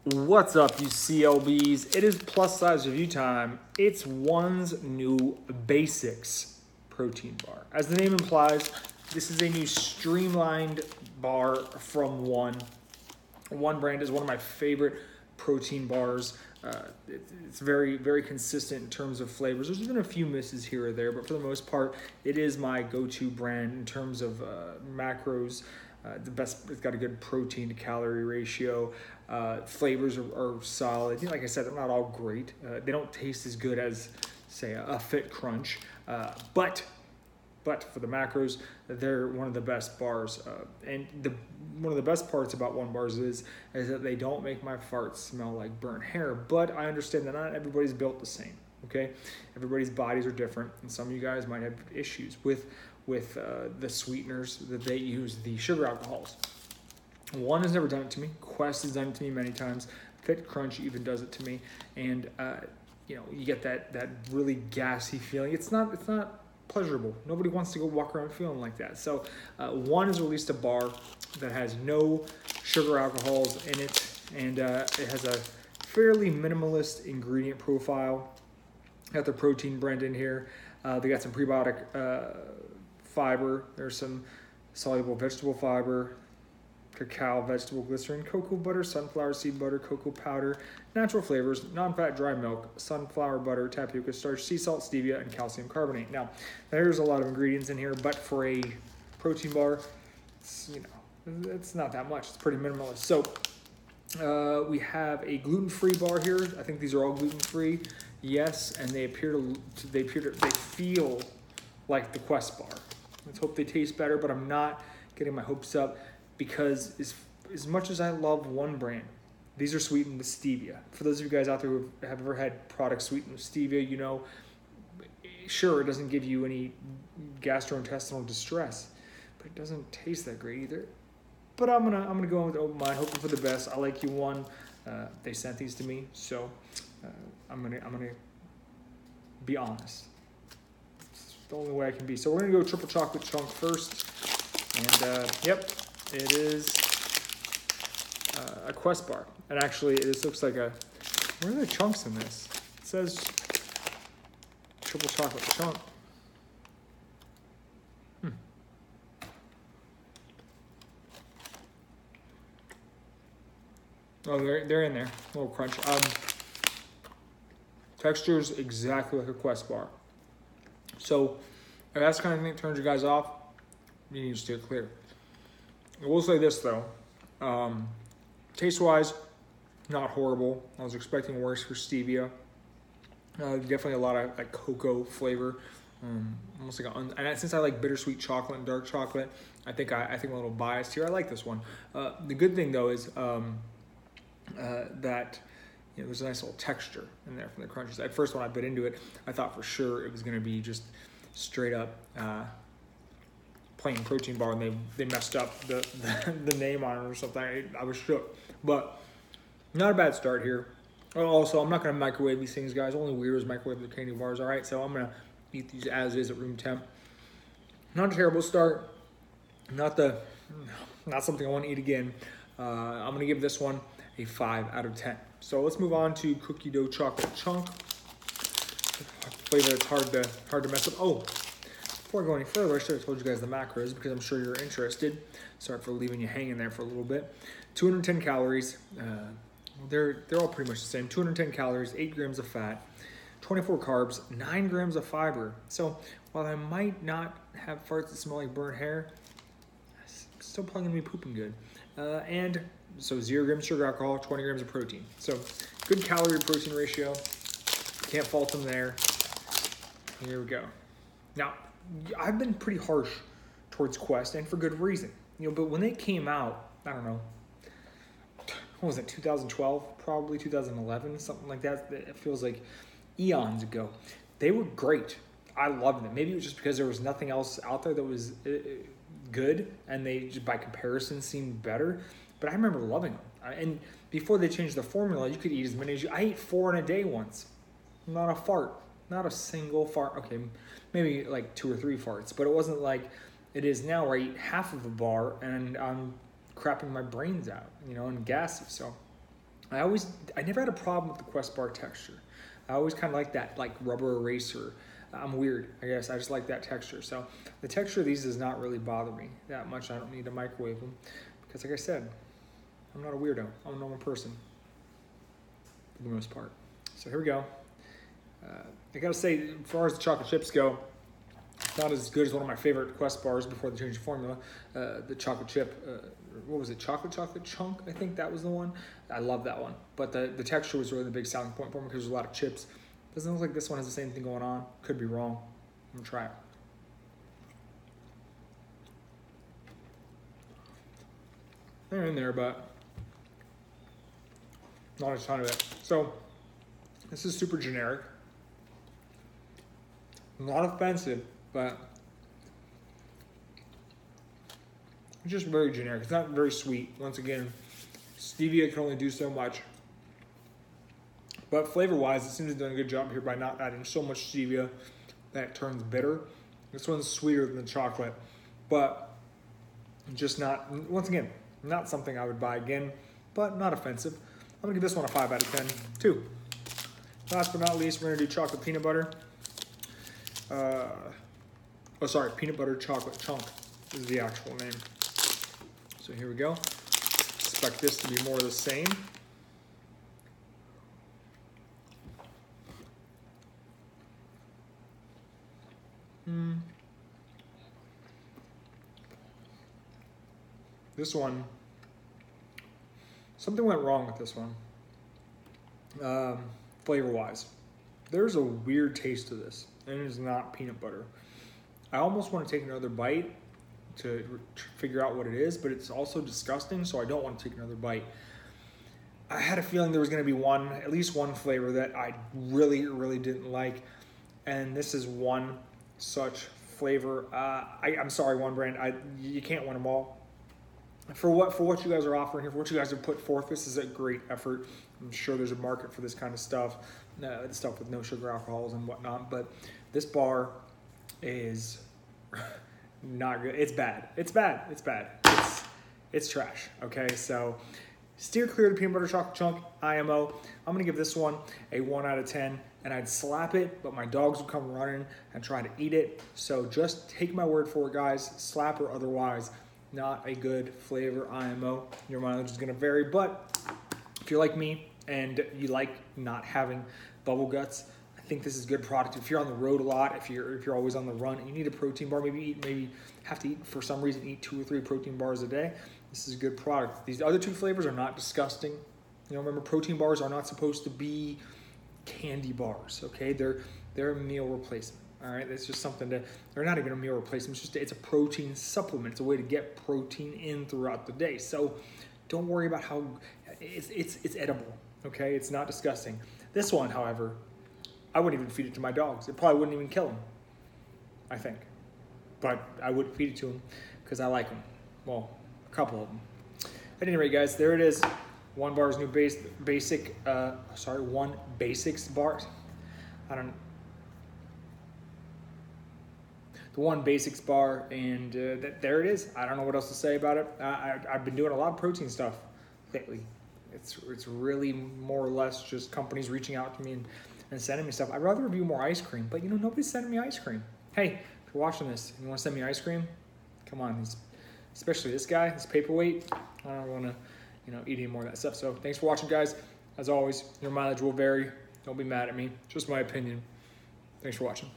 What's up, you CLBs? It is plus size review time. It's One's new Basix protein bar. As the name implies, this is a new streamlined bar from One. One brand is one of my favorite protein bars. It's very, very consistent in terms of flavors. There's even a few misses here or there, but for the most part, it is my go-to brand in terms of macros. The best, it's got a good protein to calorie ratio. Flavors are solid. Like I said, they're not all great. They don't taste as good as, say, a Fit Crunch, but for the macros, they're one of the best bars. And one of the best parts about One bars is that they don't make my farts smell like burnt hair. But I understand that not everybody's built the same. Okay, everybody's bodies are different, and some of you guys might have issues with the sweeteners that they use, the sugar alcohols. One has never done it to me. Quest has done it to me many times. Fit Crunch even does it to me, and you get that really gassy feeling. It's not pleasurable. Nobody wants to go walk around feeling like that. So One has released a bar that has no sugar alcohols in it, and it has a fairly minimalist ingredient profile. Got the protein blend in here. They got some prebiotic fiber. There's some soluble vegetable fiber, cacao, vegetable glycerin, cocoa butter, sunflower seed butter, cocoa powder, natural flavors, non-fat dry milk, sunflower butter, tapioca starch, sea salt, stevia, and calcium carbonate. Now, there's a lot of ingredients in here, but for a protein bar, it's not that much. It's pretty minimalist. So we have a gluten-free bar here. I think these are all gluten-free. Yes, and they feel like the Quest bar. Let's hope they taste better, but I'm not getting my hopes up because as much as I love One brand, these are sweetened with stevia. For those of you guys out there who have ever had products sweetened with stevia, sure, it doesn't give you any gastrointestinal distress, but it doesn't taste that great either. But I'm gonna go in with open mind, hoping for the best. I like you, One. They sent these to me, so I'm gonna be honest. It's the only way I can be. So we're gonna go triple chocolate chunk first, and yep, it is a Quest bar. And actually, this looks like where are the chunks in this? It says triple chocolate chunk. Oh, they're in there. A little crunch. Texture's exactly like a Quest bar. So if that's the kind of thing that turns you guys off, you need to steer clear. I will say this though, taste-wise, not horrible. I was expecting worse for stevia. Definitely a lot of like cocoa flavor, almost like and since I like bittersweet chocolate and dark chocolate, I think I'm a little biased here. I like this one. The good thing though is that there's a nice little texture in there from the crunches. At first, when I bit into it, I thought for sure it was going to be just straight up plain protein bar, and they messed up the name on it or something. I was shook, but not a bad start here. Also, I'm not going to microwave these things, guys. Only weirdos microwave the candy bars. All right, so I'm going to eat these as is at room temp. Not a terrible start. Not something I want to eat again. I'm going to give this one a 5 out of 10. So let's move on to cookie dough chocolate chunk. Flavor that's hard to mess up. Oh, before I go any further, I should have told you guys the macros because I'm sure you're interested. Sorry for leaving you hanging there for a little bit. 210 calories. They're all pretty much the same. 210 calories, 8 grams of fat, 24 carbs, 9 grams of fiber. So while I might not have farts that smell like burnt hair, I'm still probably gonna be pooping good. And so 0 grams sugar alcohol, 20 grams of protein. So good calorie to protein ratio. Can't fault them there. Here we go. Now, I've been pretty harsh towards Quest, and for good reason. But when they came out, I don't know, what was it, 2012, probably 2011, something like that. It feels like eons ago. They were great. I loved them. Maybe it was just because there was nothing else out there that was good, and they just by comparison seemed better. But I remember loving them. And before they changed the formula, you could eat as many as I ate 4 in a day once. Not a fart. Not a single fart. Okay, maybe like 2 or 3 farts, but it wasn't like it is now where I eat half of a bar and I'm crapping my brains out, and gassy. So I never had a problem with the Quest bar texture. I always kind of like that, like rubber eraser. I'm weird, I guess. I just like that texture. So the texture of these does not really bother me that much. I don't need to microwave them because, like I said, I'm not a weirdo. I'm a normal person for the most part. So here we go. I gotta say, as far as the chocolate chips go, it's not as good as one of my favorite Quest bars before they changed the formula. The chocolate chip, what was it? Chocolate chunk, I think that was the one. I love that one. But the texture was really the big selling point for me because there's a lot of chips. Doesn't look like this one has the same thing going on. Could be wrong. I'm gonna try it. They're in there, but not a ton of it. So this is super generic. Not offensive, but it's just very generic. It's not very sweet. Once again, stevia can only do so much. But flavor-wise, it seems to have done a good job here by not adding so much stevia that it turns bitter. This one's sweeter than the chocolate, but just not, once again, not something I would buy again, but not offensive. I'm gonna give this one a 5 out of 10, too. Last but not least, we're gonna do chocolate peanut butter. Peanut butter chocolate chunk is the actual name. So here we go. Expect this to be more of the same. This one, something went wrong with this one, flavor-wise. There's a weird taste to this, and it is not peanut butter. I almost want to take another bite to figure out what it is, but it's also disgusting, so I don't want to take another bite. I had a feeling there was going to be at least one flavor that I really, really didn't like, and this is one such flavor. I'm sorry, one brand. You can't win them all. For what you guys are offering here, for what you guys have put forth, this is a great effort. I'm sure there's a market for this kind of stuff, stuff with no sugar alcohols and whatnot, but this bar is not good. It's bad. It's bad. It's bad. It's trash. Okay, so steer clear of the peanut butter chocolate chunk, IMO. I'm gonna give this one a 1 out of 10, and I'd slap it, but my dogs would come running and try to eat it. So just take my word for it, guys, slap or otherwise. Not a good flavor, IMO. Your mileage is gonna vary, but if you're like me and you like not having bubble guts, I think this is a good product. If you're on the road a lot, if you're always on the run and you need a protein bar, maybe have to eat, for some reason, eat 2 or 3 protein bars a day, this is a good product. These other 2 flavors are not disgusting. You know, remember, protein bars are not supposed to be candy bars, okay? They're a meal replacement. All right, it's just something they're not even a meal replacement. It's a protein supplement. It's a way to get protein in throughout the day. So don't worry about how it's edible, okay? It's not disgusting. This one, however, I wouldn't even feed it to my dogs. It probably wouldn't even kill them, I think. But I would feed it to them because I like them. Well, a couple of them. At any rate, guys, there it is. One Bar's new one Basix bar. The One Basix bar, and there it is. I don't know what else to say about it. I've been doing a lot of protein stuff lately. It's really more or less just companies reaching out to me and sending me stuff. I'd rather review more ice cream, but nobody's sending me ice cream. Hey, if you're watching this and you want to send me ice cream, come on. Especially this guy, this paperweight. I don't want to eat any more of that stuff. So thanks for watching, guys. As always, your mileage will vary. Don't be mad at me. Just my opinion. Thanks for watching.